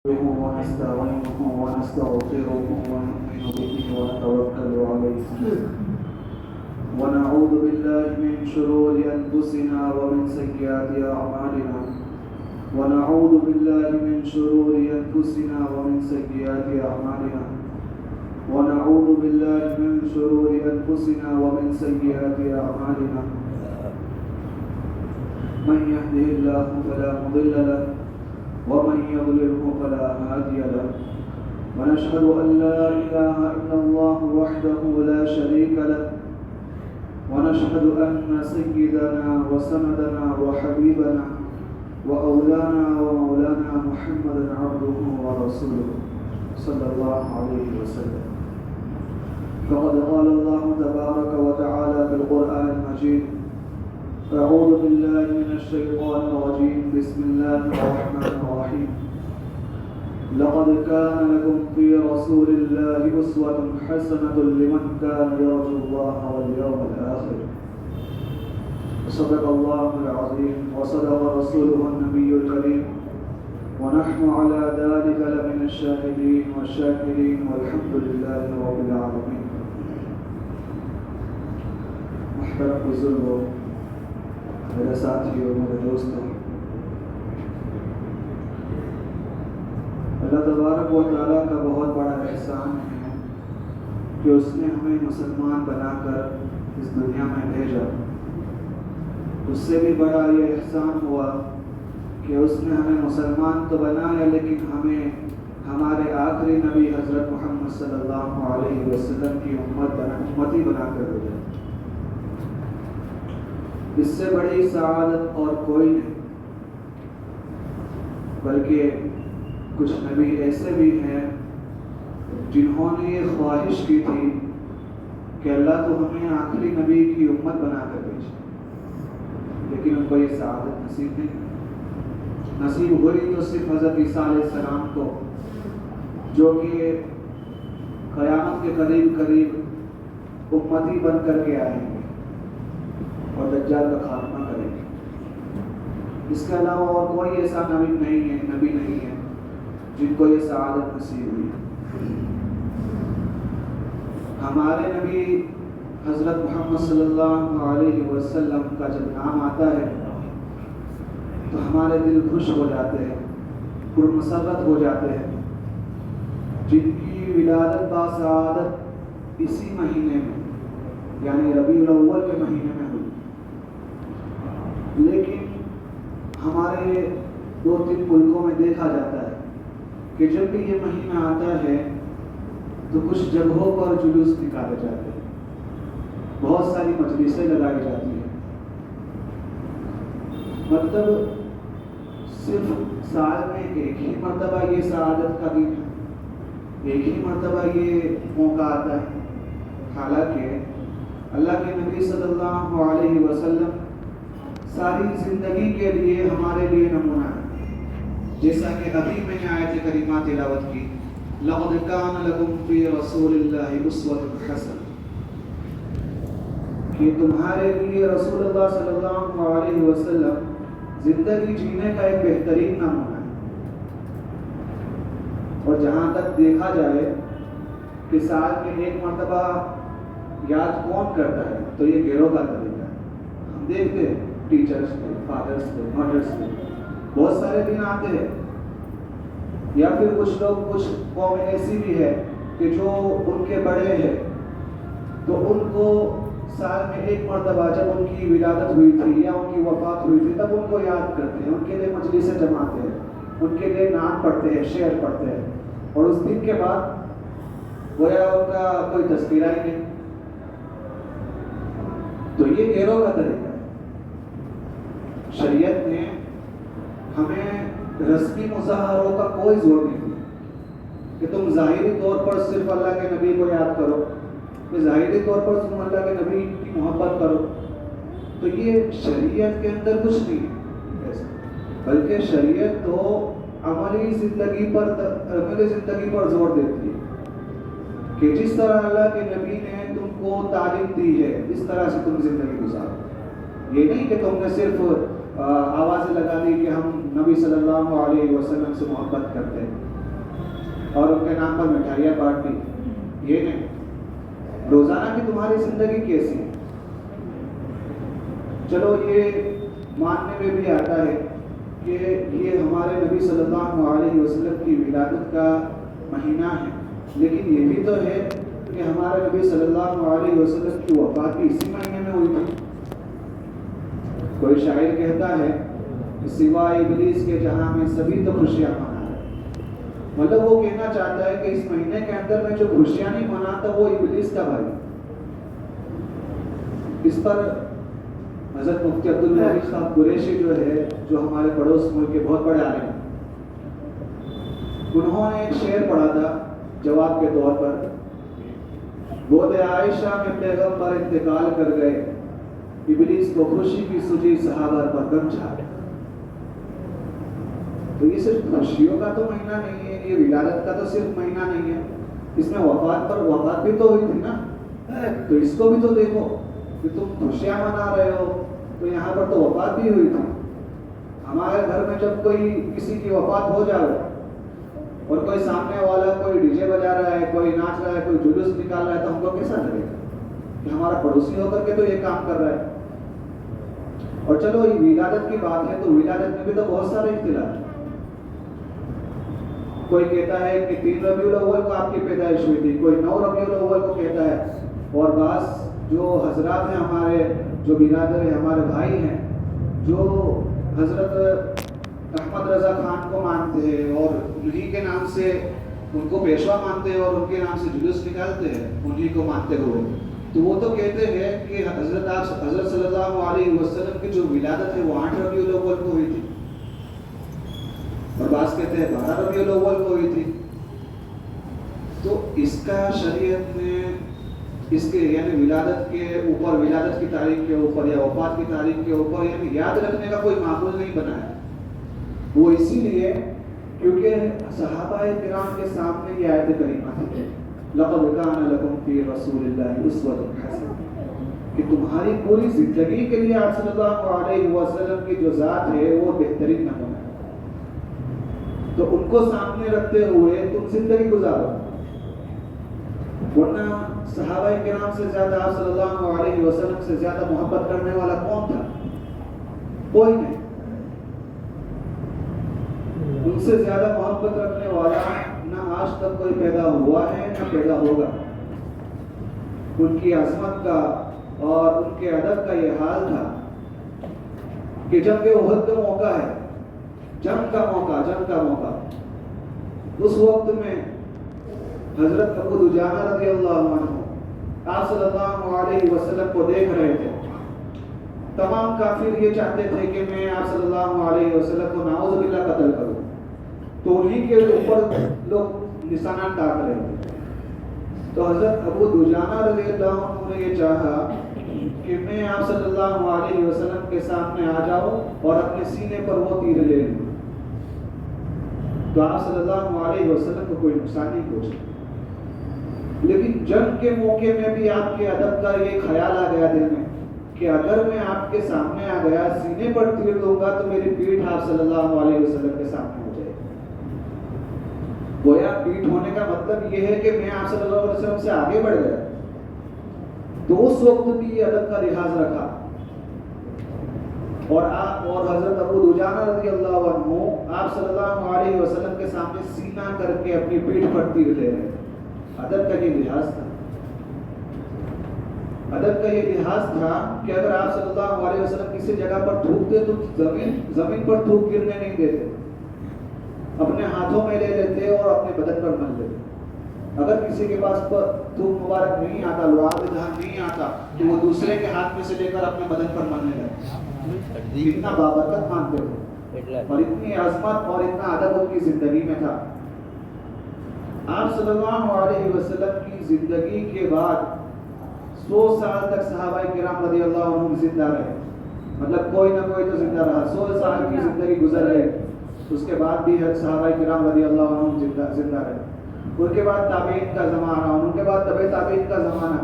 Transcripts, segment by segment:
ونستعينه ونستغفره ونؤمن به ونتوكل عليه ونعوذ بالله من شرور أنفسنا ومن سيئات أعمالنا ونعوذ بالله من شرور أنفسنا ومن سيئات أعمالنا ونعوذ بالله من شرور أنفسنا ومن سيئات أعمالنا من يهده الله فلا مضل له ومن يضلله فلا هادي له ونشهد أن لا إله إلا الله وحده لا شريك له ونشهد أن سيدنا وسندنا وحبيبنا وأولانا ومولانا محمدا عبده ورسوله صلى الله عليه وسلم فقد قال الله تبارك وتعالى في القرآن المجيد أعوذ بالله من الشيطان الرجيم بسم الله الرحمن الرحيم لقد كان لكم في رسول الله أسوة حسنة لمن كان يرجو الله واليوم الآخر صدق الله العظيم وصدق رسوله النبي الكريم ونحن على ذلك لمن الشاهدين والشاكرين والحمد لله رب العالمين. محترم بزرگوں، میرے ساتھیوں، میرے دوستوں، اللہ تبارک و تعالیٰ کا بہت بڑا احسان ہے کہ اس نے ہمیں مسلمان بنا کر اس دنیا میں بھیجا. اس سے بھی بڑا یہ احسان ہوا کہ اس نے ہمیں مسلمان تو بنایا لیکن ہمیں ہمارے آخری نبی حضرت محمد صلی اللہ علیہ وسلم کی امتی بنا کر بھیجا. اس سے بڑی سعادت اور کوئی نہیں. بلکہ کچھ نبی ایسے بھی ہیں جنہوں نے یہ خواہش کی تھی کہ اللہ تو ہمیں آخری نبی کی امت بنا کر بھیجے، لیکن ان کو یہ سعادت نصیب نہیں. نصیب ہوئی تو صرف حضرت عیسیٰ علیہ السلام کو، جو کہ قیامت کے قریب قریب امتی بن کر کے آئیں گے اور دجال کا خاتمہ کریں گے. اس کے علاوہ اور کوئی ایسا نبی نہیں ہے جن کو یہ سعادت نصیب ہوئی. ہمارے نبی حضرت محمد صلی اللہ علیہ وسلم کا جب نام آتا ہے تو ہمارے دل خوش ہو جاتے ہیں، پرمسرت ہو جاتے ہیں. جن کی ولادت باسعادت اسی مہینے میں یعنی ربیع الاول کے مہینے میں ہوئی، لیکن ہمارے 2-3 ملکوں میں دیکھا جاتا ہے کہ جب بھی یہ مہینہ آتا ہے تو کچھ جگہوں پر جلوس نکالے جاتے ہیں، بہت ساری مجلسیں لگائی جاتی ہیں. مطلب صرف سال میں ایک ہی مرتبہ یہ سعادت کا دن ہے، ایک ہی مرتبہ یہ موقع آتا ہے. حالانکہ اللہ کے نبی صلی اللہ علیہ وسلم ساری زندگی کے لیے ہمارے لیے نمونہ ہے. جیسا کہ ابھی میں نے آیت کریمہ تلاوت کی، لقد کان لکم فی رسول اللہ اسوۃ حسنہ، کہ تمہارے لیے رسول اللہ صلی اللہ علیہ وسلم زندگی جینے کا ایک بہترین نمونہ ہے. اور جہاں تک دیکھا جائے کہ سال میں ایک مرتبہ یاد کون کرتا ہے تو یہ گھروں کا طریقہ ہے. ہم دیکھتے ہیں ٹیچرز پہ، فادرز پہ، مدرز پہ بہت سارے دن آتے ہیں. یا پھر کچھ قومیں ایسی بھی ہے کہ جو ان کے بڑے ہیں تو ان کو سال میں ایک مرتبہ جب ان کی ولادت ہوئی تھی یا ان کی وفات ہوئی تھی تب ان کو یاد کرتے ہیں، ان کے لیے مجلسیں جماتے ہیں، ان کے لیے نعت پڑھتے ہیں، شعر پڑھتے ہیں، اور اس دن کے بعد گویا ان کا کوئی تذکرہ ہی نہیں. تو یہ غیروں کا طریقہ ہے. شریعت نے ہمیں رسمی مظاہروں کا کوئی زور نہیں دیا کہ تم ظاہری طور پر صرف اللہ کے نبی کو یاد کرو، کہ ظاہری طور پر تم اللہ کے نبی کی محبت کرو. تو یہ شریعت کے اندر کچھ نہیں ہے ایسا، بلکہ شریعت تو عملی زندگی پر زور دیتی ہے کہ جس طرح اللہ کے نبی نے تم کو تعلیم دی ہے اس طرح سے تم زندگی گزارو. یہ نہیں کہ تم نے صرف آوازیں لگا دی کہ ہم نبی صلی اللہ علیہ وسلم سے محبت کرتے ہیں. نام پر مٹھائیاں بانٹ دی، یہ نہیں. روزانہ کی تمہاری زندگی کیسی ہے؟ چلو یہ ماننے میں بھی آتا ہے کہ یہ ہمارے نبی صلی اللہ علیہ وسلم کی ولادت کا مہینہ ہے، لیکن یہ بھی تو ہے کہ ہمارے نبی صلی اللہ علیہ وسلم کی وفات بھی اسی مہینے میں ہوئی تھی. کوئی شاعر کہتا ہے کہ سوائے ابلیس کے جہاں میں سبھی تو خوشیاں منا رہے. مطلب وہ کہنا چاہتا ہے کہ اس مہینے کے اندر میں جو خوشیاں نہیں مناتا وہ ابلیس کا بھائی. اس پر حضرت مفتی عبدالمجید صاحب قریشی جو ہے، جو ہمارے پڑوس ملک کے بہت بڑے عالم ہیں، انہوں نے ایک شعر پڑھا تھا جواب کے طور پر. گود عائشہ میں پیغمبر انتقال کر گئے، ابلیس کو خوشی کی سجی صحابہ پر غم چھا گیا. تو یہ صرف خوشیوں کا تو مہینہ نہیں ہے، یہ ولادت کا تو صرف مہینہ نہیں ہے، اس میں وفات بھی تو ہوئی تھی نا. تو اس کو بھی تو دیکھو کہ تم خوشیاں منا رہے ہو تو یہاں پر تو وفات بھی ہوئی تھی. ہمارے گھر میں جب کوئی کسی کی وفات ہو جائے اور کوئی سامنے والا کوئی ڈی جے بجا رہا ہے، کوئی ناچ رہا ہے، کوئی جلوس نکال رہا ہے، تو ہم کو کیسا لگے گا کہ ہمارا پڑوسی ہو کر کے تو یہ کام کر رہا ہے. اور چلو یہ ولادت کی بات ہے تو ولادت میں بھی تو بہت سارے اختلاف ہیں. کوئی کہتا ہے کہ 3 ربیع الاول کو آپ کی پیدائش ہوئی تھی، کوئی 9 ربیع الاول کو کہتا ہے. اور بعض جو حضرات ہیں ہمارے، جو برادر ہیں، ہمارے بھائی ہیں، جو حضرت احمد رضا خان کو مانتے ہیں اور انہی کے نام سے ان کو پیشوا مانتے ہیں اور ان کے نام سے جلوس نکالتے ہیں انہی کو مانتے ہوئے، تو وہ تو کہتے ہیں کہ حضرت صلی اللہ علیہ وسلم کی جو ولادت ہے وہ 8 ربیع الاول کو ہوئی تھی، اور بعض کہتے ہیں 12 ربیع الاول کو ہوئی تھی. تو اس کا شریعت نے اس کے یعنی ولادت کے اوپر، ولادت کی تاریخ کے اوپر یا وفات کی تاریخ کے اوپر یعنی یاد رکھنے کا کوئی معمول نہیں بنایا. وہ اسی لیے کیونکہ صحابہ کرام کے سامنے یہ آیت کریمہ تھی، لقد کان لکم فی رسول اللہ اسوۃ حسنہ، کہ تمہاری پوری زندگی کے لیے آپ صلی اللہ علیہ وسلم کی جو ذات ہے وہ بہترین نمونہ ہے. تو ان کو سامنے رکھتے ہوئے تم زندگی گزارو، ورنہ صحابہ کرام سے زیادہ آپ صلی اللہ علیہ وسلم سے زیادہ محبت کرنے والا کون تھا؟ کوئی نہیں. ان سے زیادہ محبت رکھنے والا نہ آج تک کوئی پیدا ہوا ہے نہ پیدا ہوگا. ان کی عظمت کا اور ان کے ادب کا یہ حال تھا کہ جنگ احد کا موقع ہے، جنگ کا موقع، اس وقت میں حضرت ابو دجانہ رضی اللہ عنہ آپ صلی اللہ علیہ وسلم کو دیکھ رہے تھے. تمام کافر یہ چاہتے تھے کہ میں آپ صلی اللہ علیہ وسلم کو نعوذ باللہ قتل کروں، تو انہی کے اوپر لوگ نشانہ تاک رہے تھے. تو حضرت ابو دجانہ رضی اللہ عنہ نے یہ چاہا کہ میں آپ صلی اللہ علیہ وسلم کے سامنے آ جاؤں اور اپنے سینے پر وہ تیر لے لوں، تو آپ صلی اللہ علیہ وسلم کو کوئی نقصان نہیں پہنچا. لیکن جنگ کے موقع میں بھی آپ کے ادب کا یہ خیال آ گیا دل میں کہ اگر میں آپ کے سامنے آ گیا، سینے پر تیر دوں گا تو میری پیٹھ آپ صلی اللہ علیہ وسلم کے سامنے ہو جائے گی. گویا پیٹھ ہونے کا مطلب یہ ہے کہ میں آپ صلی اللہ علیہ وسلم سے آگے بڑھ گیا. تو اس وقت بھی یہ ادب کا لحاظ رکھا، اور حضرت ابو دجانہ رضی اللہ عنہ آپ صلی اللہ علیہ وسلم کے سامنے سینہ کر کے اپنی پیٹھ پر تیر لے رہے تھے. ادب کا یہ لحاظ تھا، ادب کا یہ لحاظ تھا کہ اگر آپ صلی اللہ علیہ وسلم کسی جگہ پر تھوکتے تو زمین پر تھوک گرنے نہیں دیتے، اپنے ہاتھوں میں لے لیتے اور اپنے بدن پر مل لیتے. اگر کسی کے پاس تھوک مبارک نہیں آتا، لعاب دہن نہیں آتا، تو وہ دوسرے کے ہاتھ میں سے لے کر اپنے بدن پر ملنے لگتے. اتنا بابرکت مانتے تھے اور اتنی عظمت اور اتنا ادب ان کی زندگی میں تھا. آپ صلی اللہ علیہ وسلم کی زندگی کے بعد 100 سال تک صحابہ کرام رضی اللہ عنہم زندہ رہے، مطلب کوئی نہ کوئی تو زندہ رہا. 100 سال کی زندگی گزر گئی، اس کے بعد بھی صحابہ کرام رضی اللہ عنہم زندہ رہے. ان کے بعد تابعین کا زمانہ، ان کے بعد تبع تابعین کا زمانہ.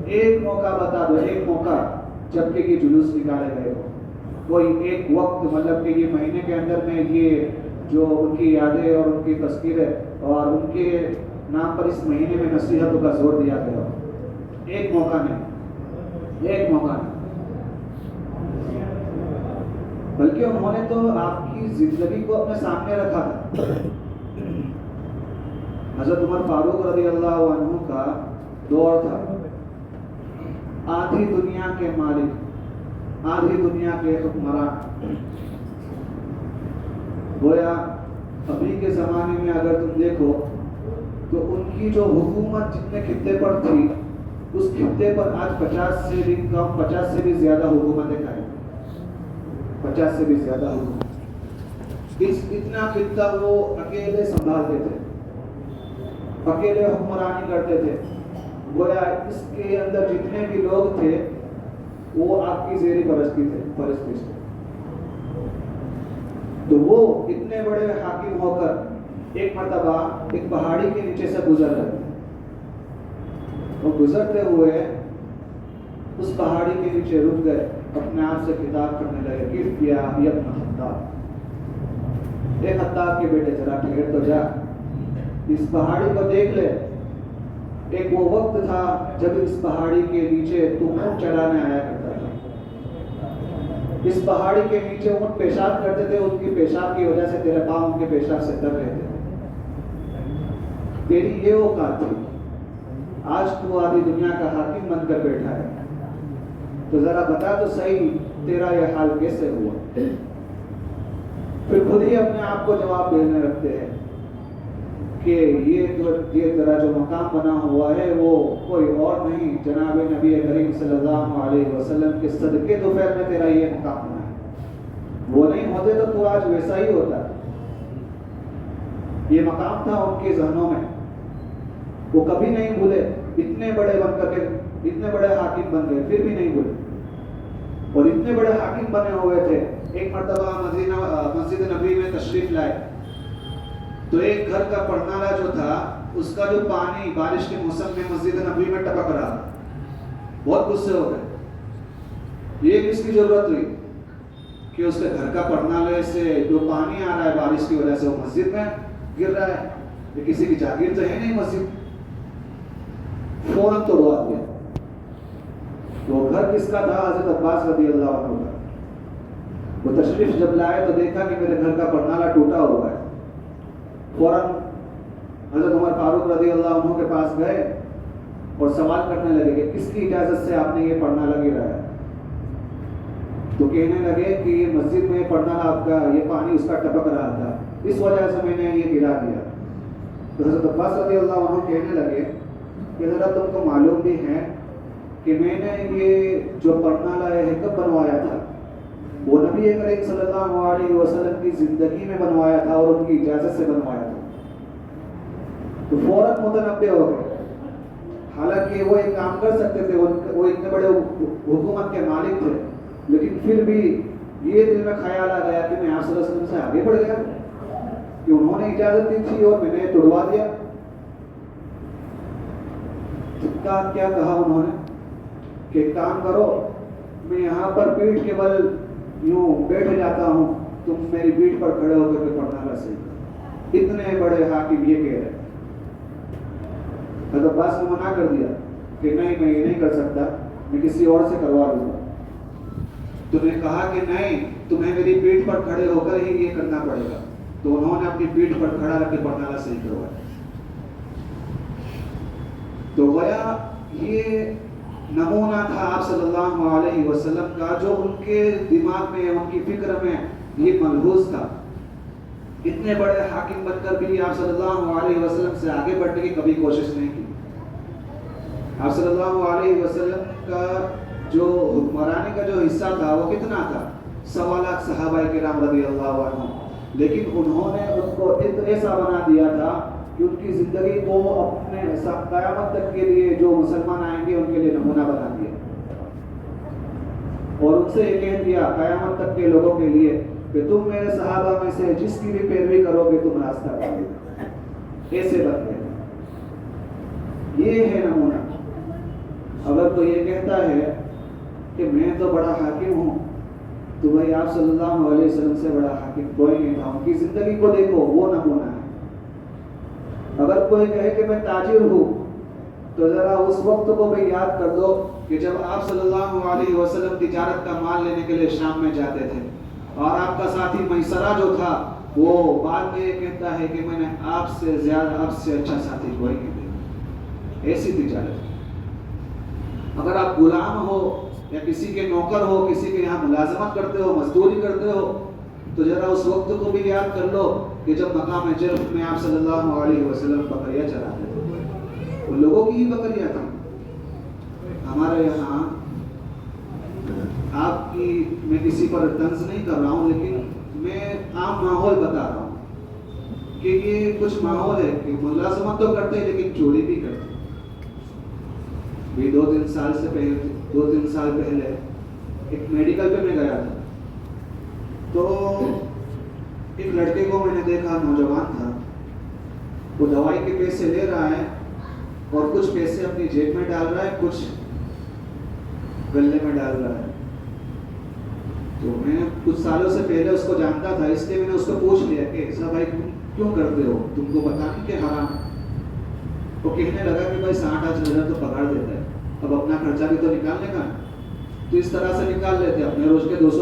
ایک موقع بتا دو، ایک موقع جب کہ یہ جلوس نکالے گئے ہو، کوئی ایک وقت، مطلب کہ یہ مہینے کے اندر میں یہ جو ان کی یادیں اور ان کی تذکریں اور ان کے نام پر اس مہینے میں نصیحتوں کا زور دیا گیا ہو. ایک موقع نہیں بلکہ انہوں نے تو آپ کی زندگی کو اپنے سامنے رکھا تھا. حضرت عمر فاروق رضی اللہ عنہ کا دور تھا. آدھی دنیا کے مالک، آدھی دنیا کے حکمران. گویا ابھی کے زمانے میں اگر تم دیکھو تو ان کی جو حکومت جتنے خطے پر تھی اس خطے پر آج 50 سے بھی کم، 50 سے بھی زیادہ حکومتیں قائم، 50 سے بھی زیادہ حکومت. اتنا خطہ وہ اکیلے سنبھالتے تھے، اکیلے حکمرانی کرتے تھے. گویا اس کے اندر جتنے بھی لوگ تھے وہ آپ کی زیری پرستی تھے. تو وہ اتنے بڑے حاکم ہو کر ایک مرتبہ ایک پہاڑی کے نیچے سے گزر رہے. وہ گزرتے ہوئے اس پہاڑی کے نیچے رک گئے، اپنے آپ سے خطاب کرنے لگے کہ کیا ابن خطاب، اے خطاب کے بیٹے ذرا ٹھہر تو جا، اس پہاڑی کو دیکھ لے. ایک وہ وقت تھا جب اس پہاڑی کے نیچے تو اونٹ چرانے آیا کرتا تھا. اس پہاڑی کے نیچے اونٹ پیشاب کرتے تھے، ان کی پیشاب کی وجہ سے تیرے پاؤں ان کے پیشاب سے در رہے تھے. تیری یہ اوقات تھی. آج تو آدھی دنیا کا حاکم بن کر بیٹھا ہے، تو ذرا بتا تو صحیح تیرا یہ حال کیسے ہوا. پھر خود ہی اپنے آپ کو جواب دینے رکھتے ہیں کہ یہ تیرا جو مقام بنا ہوا ہے وہ کوئی اور نہیں، جناب نبی کریم صلی اللہ علیہ وسلم کے صدقے دوپہر میں تیرا یہ مقام بنا ہے. وہ نہیں ہوتے تو آج ویسا ہی ہوتا. یہ مقام تھا ان کے ذہنوں میں، وہ کبھی نہیں بھولے. اتنے بڑے بن کر کے اتنے بڑے حاکم بن گئے پھر بھی نہیں بھولے، اور اتنے بڑے حاکم بنے ہوئے تھے. ایک مرتبہ مسجد نبی میں تشریف لائے تو ایک گھر کا پرنالا جو تھا اس کا جو پانی بارش کے موسم میں مسجد نبی میں ٹپک رہا. بہت غصے ہو گئے. یہ کس کی ضرورت ہوئی کہ اس کے گھر کا پرنالے سے جو پانی آ رہا ہے بارش کی وجہ سے وہ مسجد میں گر رہا ہے؟ یہ کسی کی جاگیر تو ہے نہیں مسجد. فوراً توڑوا دیا. وہ گھر کس کا تھا؟ حضرت عباس رضی اللہ عنہ کا. وہ تشریف جب لائے تو دیکھا کہ میرے گھر کا پرنالا ٹوٹا ہوا ہے. فوراً حضرت عمر فاروق رضی اللہ عنہ کے پاس گئے اور سوال کرنے لگے کہ کس کی اجازت سے آپ نے یہ پرنالا گرایا؟ تو کہنے لگے کہ یہ مسجد میں پرنالا آپ کا یہ پانی اس کا ٹپک رہا تھا، اس وجہ سے میں نے یہ گرا دیا. تو حضرت عباس رضی اللہ عنہ کہنے لگے کہ ذرا تم کو معلوم بھی ہے کہ میں نے یہ جو پرنالا ہے کب بنوایا تھا؟ وہ نبی کریم صلی اللہ علیہ وسلم کی زندگی میں بنوایا تھا اور ان کی اجازت سے بنوایا تھا. تو فوراً متنبع ہو گئے. حالانکہ وہ ایک کام کر سکتے تھے، وہ اتنے بڑے حکومت کے مالک تھے، لیکن پھر بھی یہ دل میں خیال آ گیا کہ میں آپ صلی اللہ علیہ وسلم سے آگے بڑھ گیا کہ انہوں نے اجازت دی تھی اور میں نے توڑوا دیا. کیا کہا انہوں نے کہ ایک کام کرو، میں یہاں پر پیٹھ کے بل یوں بیٹھ جاتا ہوں، تم میری پیٹھ پر کھڑے ہو کر کے پڑھنا صحیح. اتنے بڑے حاکم یہ کہہ رہے. حضرت عباس نے منع کر دیا کہ نہیں، میں یہ نہیں کر سکتا، میں کسی اور سے کروا دوں گا. تو نے کہا کہ نہیں، تمہیں میری پیٹھ پر کھڑے ہو کر ہی یہ کرنا پڑے گا. تو انہوں نے اپنی پیٹھ پر کھڑا رکھ کے پڑھنا صحیح کروایا. تو گویا یہ نمونہ تھا آپ صلی اللہ علیہ وسلم کا، جو ان کے دماغ میں ان کی فکر میں یہ ملحوظ تھا. اتنے بڑے حاکم بن کر بھی آپ صلی اللہ علیہ وسلم سے آگے بڑھنے کی کبھی کوشش نہیں کی. آپ صلی اللہ علیہ وسلم کا جو حکمرانی کا جو حصہ تھا وہ کتنا تھا؟ 1.25 لاکھ صحابہ کرام رضی اللہ عنہ. لیکن انہوں نے اس کو ایسا بنا دیا تھا کہ ان کی زندگی کو اپنے قیامت تک کے لیے جو مسلمان آئیں گے ان کے لیے نمونہ بنا دیا، اور ان سے یہ کہہ دیا قیامت تک کے لوگوں کے لیے کہ تم میرے صحابہ میں سے جس کی بھی پیروی کرو گے تم راستہ پاؤ گے. ایسے بن گئے. یہ ہے نمونہ. اگر تو یہ کہتا ہے کہ میں تو بڑا حاکم ہوں، تو بھائی آپ صلی اللہ علیہ وسلم سے بڑا حاکم کوئی نہیں تھا. ان کی زندگی کو دیکھو، وہ نمونہ ہے. اگر کوئی کہے کہ میں تاجر ہوں تو ذرا اس وقت کو بھی یاد کر دو کہ جب آپ صلی اللہ علیہ وسلم تجارت کا مال لینے کے لیے شام میں جاتے تھے، اور آپ کا ساتھی میسرہ جو تھا وہ بعد میں یہ کہتا ہے کہ میں نے آپ سے زیادہ، آپ سے اچھا ساتھی کوئی نہیں دیکھا. ایسی تجارت. اگر آپ غلام ہو یا کسی کے نوکر ہو، کسی کے یہاں ملازمت کرتے ہو، مزدوری کرتے ہو، تو ذرا اس وقت کو بھی یاد کر لو کہ جب مقام جرف میں آپ صلی اللہ علیہ وسلم بکریاں چراتے تھے. وہ لوگوں کی ہی بکریاں تھیں. ہمارے یہاں آپ کی، میں کسی پر طنز نہیں کر رہا ہوں، لیکن میں عام ماحول بتا رہا ہوں کہ یہ کچھ ماحول ہے کہ ملازمت تو کرتے ہیں لیکن چوری بھی کرتے ہیں. بھی 2-3 سال پہلے ایک میڈیکل پہ میں گیا تھا، تو ایک لڑکے کو میں نے دیکھا، نوجوان تھا، وہ دوائی کے پیسے لے رہا ہے اور کچھ پیسے اپنی جیب میں ڈال رہا ہے، کچھ گلے میں ڈال رہا ہے. تو میں کچھ سالوں سے پہلے اس کو جانتا تھا، اس لیے میں نے اس کو پوچھ لیا کہ ایسا بھائی تم کیوں کرتے ہو، تم کو پتا نہیں کہ حرام. وہ کہنے لگا کہ بھائی 60,000 تو پکڑ دیتا ہے، اب اپنا خرچہ بھی تو نکالنے کا. تو اس طرح سے نکال لیتے اپنے روز کے 200